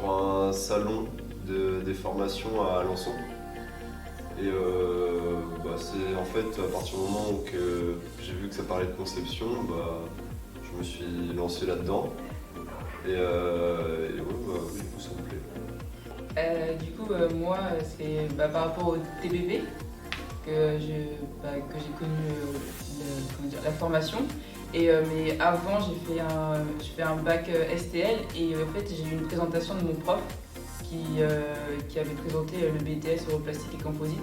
sur un salon des formations à Alençon. Et c'est en fait à partir du moment où j'ai vu que ça parlait de conception, je me suis lancé là-dedans. Et du coup ça me plaît. Moi, c'est par rapport au TBB que j'ai connu la formation. Mais avant, j'ai fait un bac STL et en fait, j'ai eu une présentation de mon prof qui avait présenté le BTS Europlastique et Composite.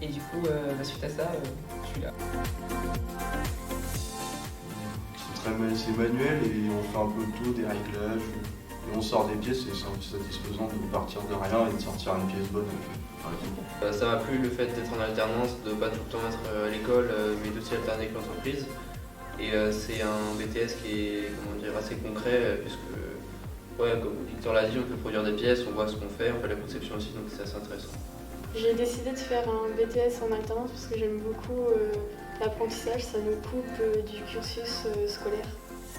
Et du coup, suite à ça, je suis là. C'est manuel et on fait un peu de tout, des réglages. Et on sort des pièces et c'est satisfaisant de partir de rien et de sortir une pièce bonne. Ça m'a plu le fait d'être en alternance, de ne pas tout le temps être à l'école, mais d'aussi alterner avec l'entreprise. Et c'est un BTS qui est assez concret, puisque, comme Victor l'a dit, on peut produire des pièces, on voit ce qu'on fait, on fait la conception aussi, donc c'est assez intéressant. J'ai décidé de faire un BTS en alternance parce que j'aime beaucoup l'apprentissage, ça nous coupe du cursus scolaire.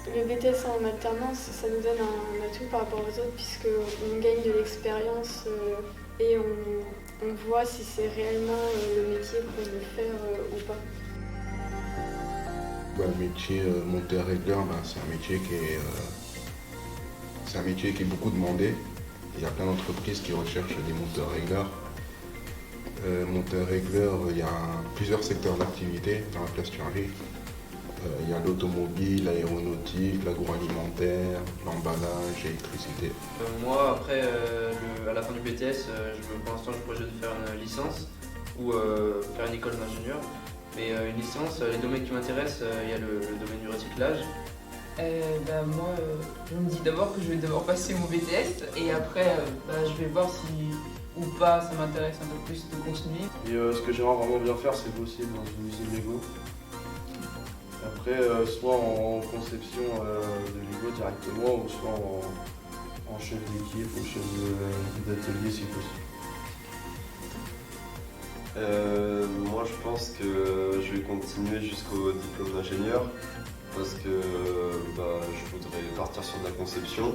Le BTS en alternance, ça nous donne un atout par rapport aux autres puisqu'on gagne de l'expérience et on voit si c'est réellement le métier qu'on veut faire ou pas. Le métier monteur-régleur, c'est un métier qui est beaucoup demandé. Il y a plein d'entreprises qui recherchent des monteurs-régleurs. Monteur-régleur, il y a plusieurs secteurs d'activité dans la plasturgie. Il y a l'automobile, l'aéronautique, l'agroalimentaire, l'emballage, l'électricité. Moi, après, à la fin du BTS, pour l'instant, je projette de faire une licence ou faire une école d'ingénieur. Mais une licence, les domaines qui m'intéressent, il y a le domaine du recyclage. Moi, je me dis d'abord que je vais devoir passer mon BTS et après, je vais voir si ou pas ça m'intéresse un peu plus de continuer. Et ce que j'aimerais vraiment bien faire, c'est bosser dans une usine Lego. Après, soit en conception de Lego directement, ou soit en chef d'équipe ou chef d'atelier si possible. Moi je pense que je vais continuer jusqu'au diplôme d'ingénieur parce que je voudrais partir sur de la conception.